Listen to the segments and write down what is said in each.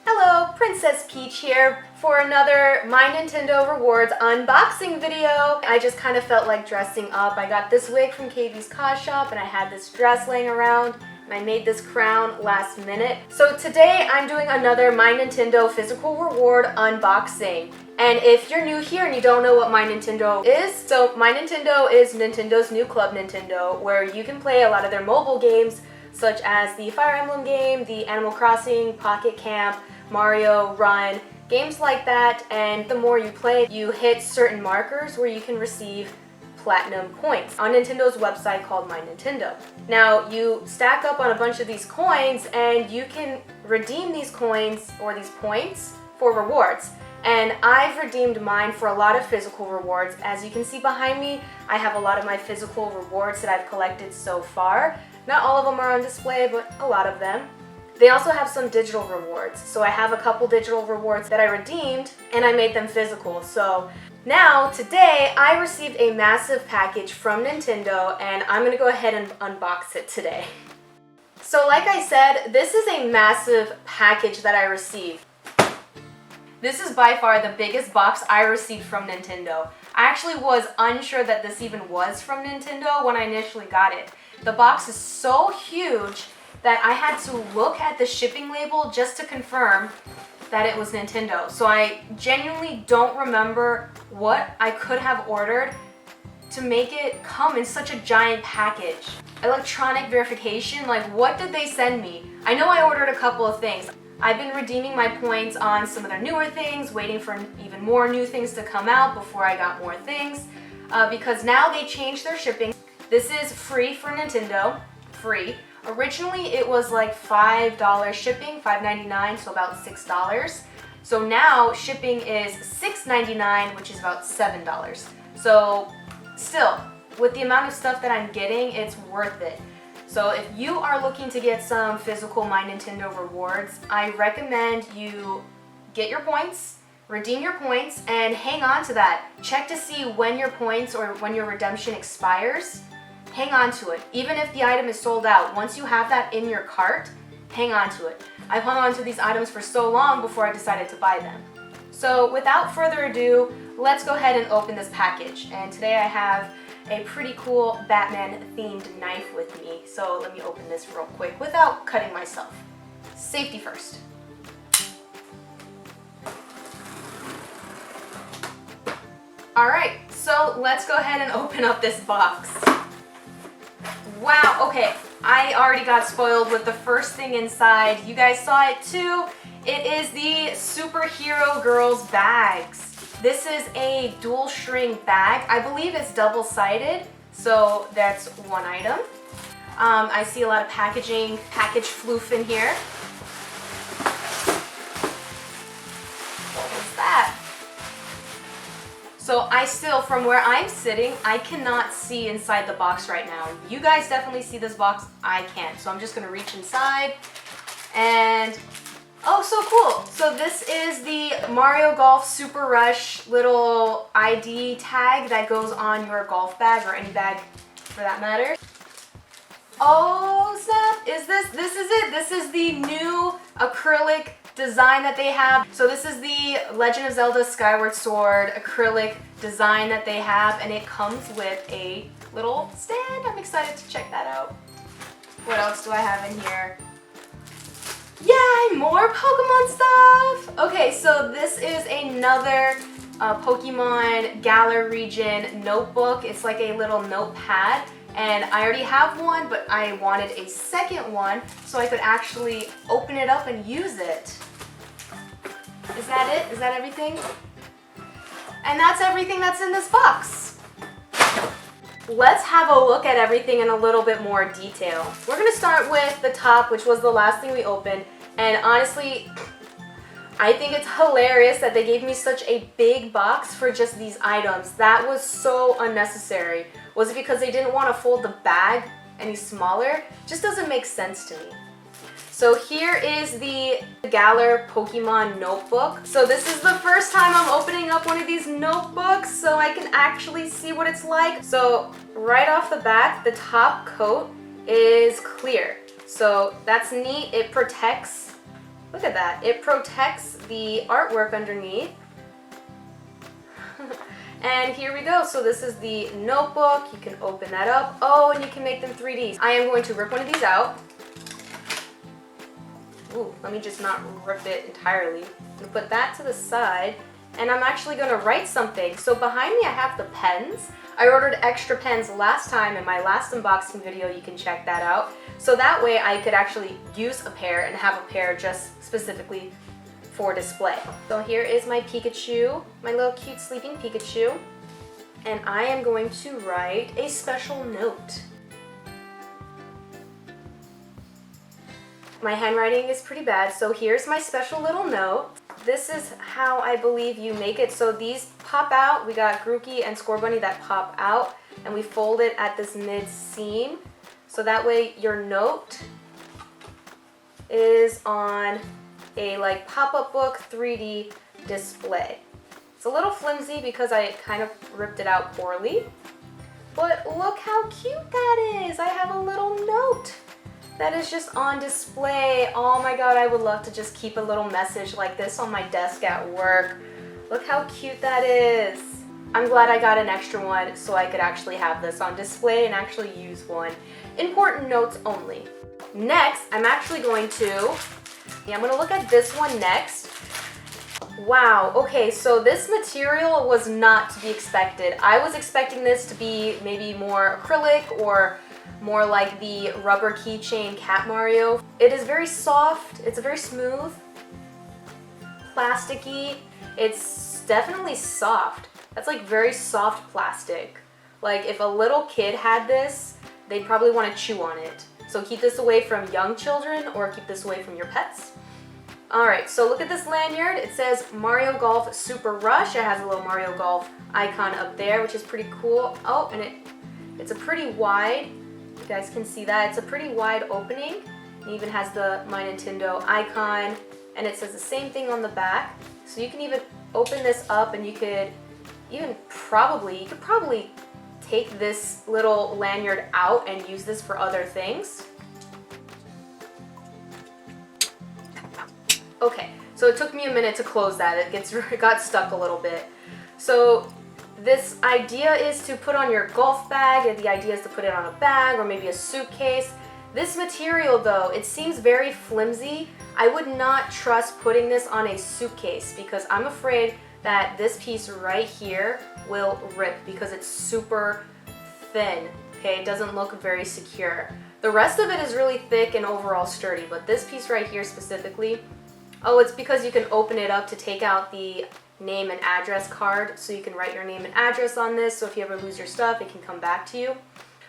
Hello, Princess Peach here for another My Nintendo Rewards unboxing video. I just kind of felt like dressing up. I got this wig from KV's Cos Shop and I had this dress laying around and I made this crown last minute. So today I'm doing another My Nintendo physical reward unboxing. And if you're new here and you don't know what My Nintendo is, so My Nintendo is Nintendo's new Club Nintendo where you can play a lot of their mobile games such as the Fire Emblem game, the Animal Crossing, Pocket Camp, Mario Run, games like that, and the more you play, you hit certain markers where you can receive platinum points on Nintendo's website called My Nintendo. Now, you stack up on a bunch of these coins and you can redeem these coins or these points for rewards. And I've redeemed mine for a lot of physical rewards. As you can see behind me, I have a lot of my physical rewards that I've collected so far. Not all of them are on display, but a lot of them. They also have some digital rewards. So I have a couple digital rewards that I redeemed and I made them physical. So now, today, I received a massive package from Nintendo and I'm gonna go ahead and unbox it today. So like I said, this is a massive package that I received. This is by far the biggest box I received from Nintendo. I actually was unsure that this even was from Nintendo when I initially got it. The box is so huge that I had to look at the shipping label just to confirm that it was Nintendo. So I genuinely don't remember what I could have ordered to make it come in such a giant package. Electronic verification, like what did they send me? I know I ordered a couple of things. I've been redeeming my points on some of their newer things, waiting for even more new things to come out before I got more things, because now they changed their shipping. This is free for Nintendo, free. Originally it was like $5 shipping, $5.99, so about $6. So now shipping is $6.99, which is about $7. So still, with the amount of stuff that I'm getting, it's worth it. So if you are looking to get some physical My Nintendo rewards, I recommend you get your points, redeem your points, and hang on to that. Check to see when your points or when your redemption expires. Hang on to it. Even if the item is sold out, once you have that in your cart, hang on to it. I've hung on to these items for so long before I decided to buy them. So without further ado, let's go ahead and open this package. And today I have a pretty cool Batman themed knife with me. So let me open this real quick without cutting myself. Safety first. Alright, so let's go ahead and open up this box. Wow, okay, I already got spoiled with the first thing inside. You guys saw it too. It is the Superhero Girls bags. This is a dual string bag. I believe it's double-sided, so that's one item. I see a lot of package floof in here. What's that? So I still, from where I'm sitting, I cannot see inside the box right now. You guys definitely see this box, I can't. So I'm just gonna reach inside and, oh, so cool. So this is the Mario Golf Super Rush little ID tag that goes on your golf bag or any bag for that matter. Oh snap, this is it. This is the new acrylic design that they have. So this is the Legend of Zelda Skyward Sword acrylic design that they have, and it comes with a little stand. I'm excited to check that out. What else do I have in here? Yay, more Pokemon stuff! Okay, so this is another Pokemon Galar region notebook. It's like a little notepad. And I already have one, but I wanted a second one so I could actually open it up and use it. Is that it? Is that everything? And that's everything that's in this box. Let's have a look at everything in a little bit more detail. We're gonna start with the top, which was the last thing we opened. And honestly, I think it's hilarious that they gave me such a big box for just these items. That was so unnecessary. Was it because they didn't want to fold the bag any smaller? Just doesn't make sense to me. So here is the Galar Pokemon notebook. So this is the first time I'm opening up one of these notebooks so I can actually see what it's like. So right off the bat, the top coat is clear. So that's neat. It protects Look at that. It protects the artwork underneath. And here we go. So this is the notebook. You can open that up. Oh, and you can make them 3D. I am going to rip one of these out. Ooh, let me just not rip it entirely. I'm gonna put that to the side, and I'm actually gonna write something. So behind me I have the pens. I ordered extra pens last time in my last unboxing video. You can check that out. So that way I could actually use a pair and have a pair just specifically for display. So here is my Pikachu, my little cute sleeping Pikachu. And I am going to write a special note. My handwriting is pretty bad, so here's my special little note. This is how I believe you make it. So these pop out. We got Grookey and Score Bunny that pop out, and we fold it at this mid seam. So that way your note is on a like pop-up book 3D display. It's a little flimsy because I kind of ripped it out poorly, but look how cute that is. I have a little note that is just on display. Oh my god, I would love to just keep a little message like this on my desk at work. Look how cute that is. I'm glad I got an extra one so I could actually have this on display and actually use one. Important notes only. Next, I'm actually going to, I'm gonna look at this one next. Wow, okay, so this material was not to be expected. I was expecting this to be maybe more acrylic or more like the rubber keychain Cat Mario. It is very soft, it's very smooth, plasticky. It's definitely soft. That's like very soft plastic. Like if a little kid had this, they'd probably want to chew on it. So keep this away from young children or keep this away from your pets. Alright, so look at this lanyard. It says Mario Golf Super Rush. It has a little Mario Golf icon up there, which is pretty cool. Oh, and it's a pretty wide, you guys can see that. It's a pretty wide opening. It even has the My Nintendo icon, and it says the same thing on the back. So you can even open this up, and you could probably take this little lanyard out and use this for other things. Okay, so it took me a minute to close that. It got stuck a little bit. So this idea is to put on your golf bag, and the idea is to put it on a bag or maybe a suitcase. This material though, it seems very flimsy. I would not trust putting this on a suitcase because I'm afraid that this piece right here will rip because it's super thin. Okay, it doesn't look very secure. The rest of it is really thick and overall sturdy, but this piece right here specifically, oh, it's because you can open it up to take out the name and address card, so you can write your name and address on this, so if you ever lose your stuff, it can come back to you.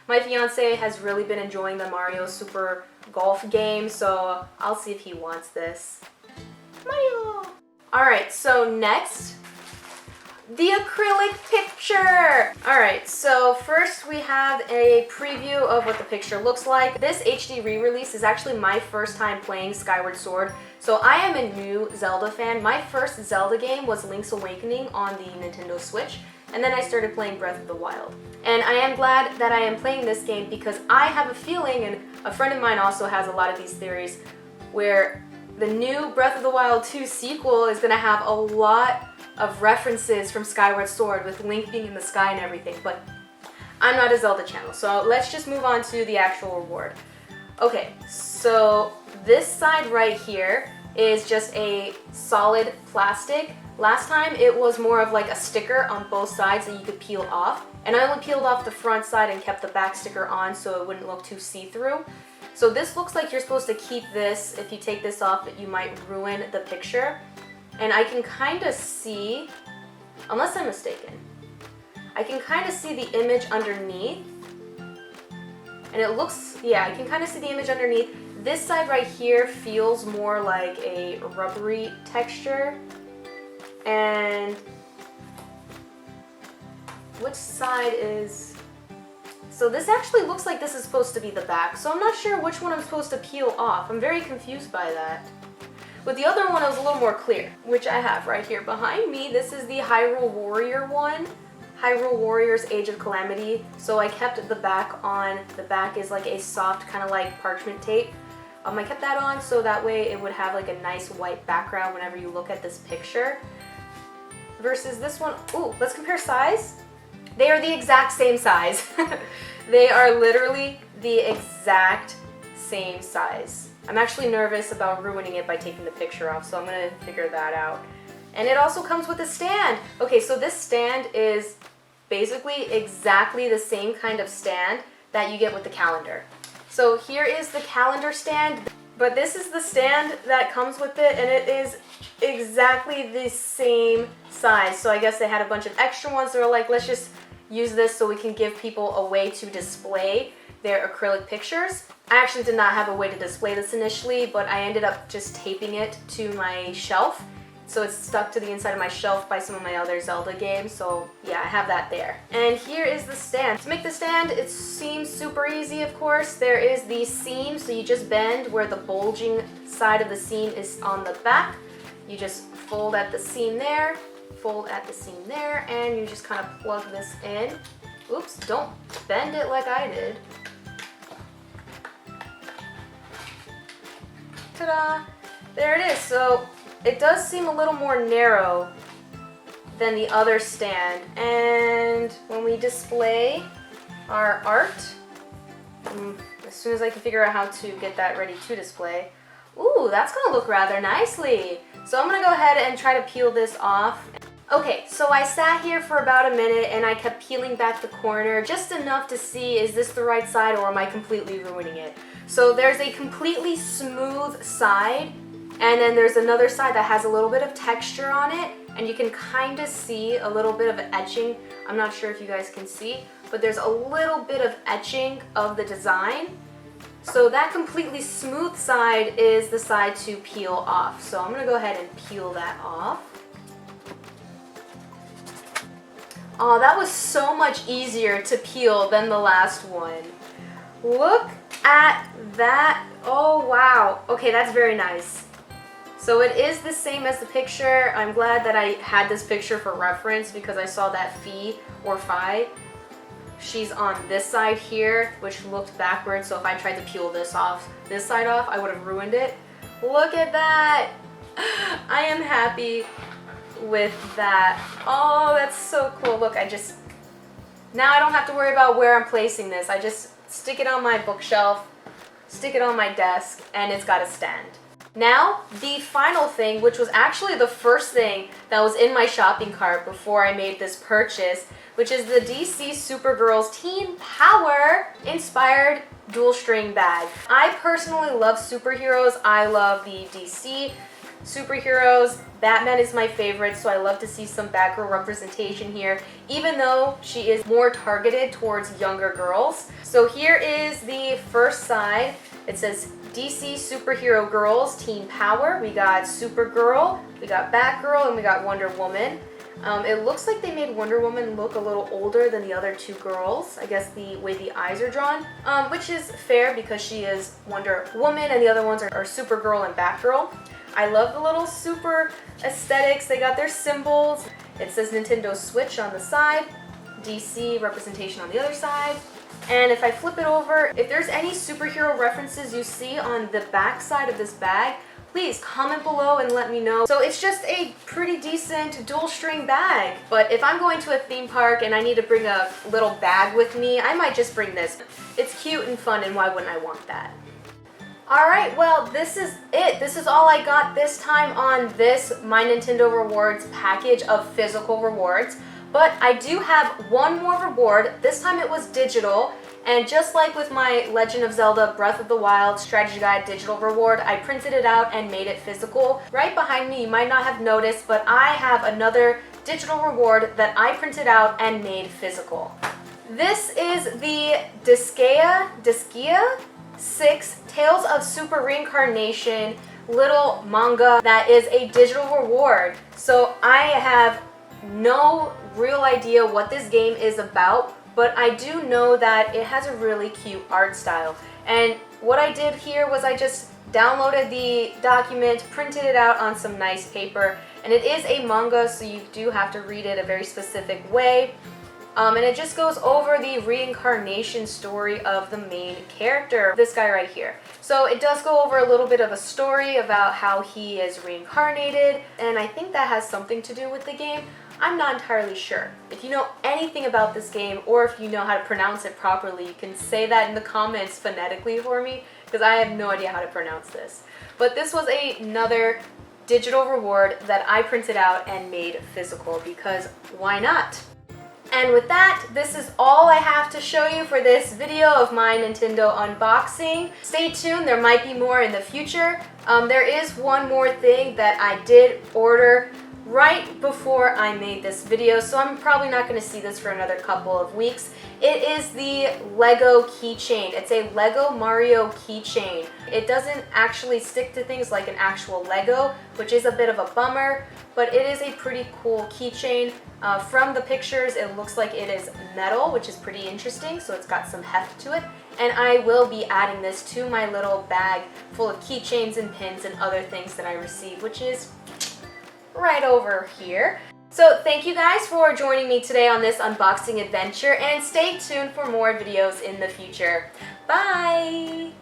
My fiance has really been enjoying the Mario Super Golf game, so I'll see if he wants this. Mario! Alright, so next, the acrylic picture! Alright, so first we have a preview of what the picture looks like. This HD re-release is actually my first time playing Skyward Sword, so I am a new Zelda fan. My first Zelda game was Link's Awakening on the Nintendo Switch, and then I started playing Breath of the Wild. And I am glad that I am playing this game because I have a feeling, and a friend of mine also has a lot of these theories, where the new Breath of the Wild 2 sequel is going to have a lot of references from Skyward Sword with Link being in the sky and everything, but I'm not a Zelda channel, so let's just move on to the actual reward. Okay, so this side right here is just a solid plastic. Last time it was more of like a sticker on both sides that you could peel off, and I only peeled off the front side and kept the back sticker on so it wouldn't look too see-through. So this looks like you're supposed to keep this. If you take this off, you might ruin the picture. And I can kind of see, unless I'm mistaken, I can kind of see the image underneath. And it looks, yeah, I can kind of see the image underneath. This side right here feels more like a rubbery texture. And which side is, so this actually looks like this is supposed to be the back. So I'm not sure which one I'm supposed to peel off. I'm very confused by that. With the other one, it was a little more clear, which I have right here behind me. This is the Hyrule Warrior one. Hyrule Warriors Age of Calamity. So I kept the back on. The back is like a soft kind of like parchment tape. I kept that on so that way it would have like a nice white background whenever you look at this picture. Versus this one, ooh, let's compare size. They are the exact same size. They are literally the exact same size. I'm actually nervous about ruining it by taking the picture off, so I'm gonna figure that out. And it also comes with a stand. Okay, so this stand is basically exactly the same kind of stand that you get with the calendar. So here is the calendar stand, but this is the stand that comes with it, and it is exactly the same size. So I guess they had a bunch of extra ones. They were like, let's just use this so we can give people a way to display their acrylic pictures. I actually did not have a way to display this initially, but I ended up just taping it to my shelf. So it's stuck to the inside of my shelf by some of my other Zelda games. So yeah, I have that there. And here is the stand. To make the stand, it seems super easy, of course. There is the seam, so you just bend where the bulging side of the seam is on the back. You just fold at the seam there, fold at the seam there, and you just kind of plug this in. Oops, don't bend it like I did. Ta-da! There it is. So it does seem a little more narrow than the other stand. And when we display our art, as soon as I can figure out how to get that ready to display, ooh, that's gonna look rather nicely. So I'm gonna go ahead and try to peel this off. Okay, so I sat here for about a minute and I kept peeling back the corner just enough to see, is this the right side or am I completely ruining it? So there's a completely smooth side, and then there's another side that has a little bit of texture on it, and you can kind of see a little bit of etching. I'm not sure if you guys can see, but there's a little bit of etching of the design. So that completely smooth side is the side to peel off. So I'm gonna go ahead and peel that off. Oh, that was so much easier to peel than the last one. Look at that. Oh, wow. Okay, that's very nice. So it is the same as the picture. I'm glad that I had this picture for reference because I saw that Fee or Fi. She's on this side here, which looked backwards. So if I tried to peel this side off, I would have ruined it. Look at that. I am happy with that. Oh, that's so cool. Look, now I don't have to worry about where I'm placing this. I just stick it on my bookshelf, stick it on my desk, and it's got a stand. Now, the final thing, which was actually the first thing that was in my shopping cart before I made this purchase, which is the DC Supergirls Teen Power inspired dual string bag. I personally love superheroes. I love the DC superheroes. Batman is my favorite, so I love to see some Batgirl representation here, even though she is more targeted towards younger girls. So here is the first side. It says DC Superhero Girls Teen Power. We got Supergirl, we got Batgirl, and we got Wonder Woman. It looks like they made Wonder Woman look a little older than the other two girls. I guess the way the eyes are drawn, which is fair because she is Wonder Woman and the other ones are Supergirl and Batgirl. I love the little super aesthetics. They got their symbols. It says Nintendo Switch on the side, DC representation on the other side. And if I flip it over, if there's any superhero references you see on the back side of this bag, please comment below and let me know. So it's just a pretty decent dual string bag. But if I'm going to a theme park and I need to bring a little bag with me, I might just bring this. It's cute and fun, and why wouldn't I want that? Alright, well, this is it. This is all I got this time on this My Nintendo Rewards package of physical rewards. But I do have one more reward. This time it was digital. And just like with my Legend of Zelda Breath of the Wild Strategy Guide digital reward, I printed it out and made it physical. Right behind me, you might not have noticed, but I have another digital reward that I printed out and made physical. This is the Disgaea 6 Tales of Super Reincarnation little manga that is a digital reward. So I have no real idea what this game is about, but I do know that it has a really cute art style. And what I did here was I just downloaded the document, printed it out on some nice paper, and it is a manga, so you do have to read it a very specific way. And it just goes over the reincarnation story of the main character, this guy right here. So it does go over a little bit of a story about how he is reincarnated, and I think that has something to do with the game. I'm not entirely sure. If you know anything about this game, or if you know how to pronounce it properly, you can say that in the comments phonetically for me, because I have no idea how to pronounce this. But this was another digital reward that I printed out and made physical, because why not? And with that, this is all I have to show you for this video of my Nintendo unboxing. Stay tuned, there might be more in the future. There is one more thing that I did order right before I made this video, so I'm probably not going to see this for another couple of weeks. It is the Lego keychain. It's a Lego Mario keychain. It doesn't actually stick to things like an actual Lego, which is a bit of a bummer, but it is a pretty cool keychain. From the pictures, it looks like it is metal, which is pretty interesting, so it's got some heft to it. And I will be adding this to my little bag full of keychains and pins and other things that I received, which is right over here. So thank you guys for joining me today on this unboxing adventure, and stay tuned for more videos in the future. Bye!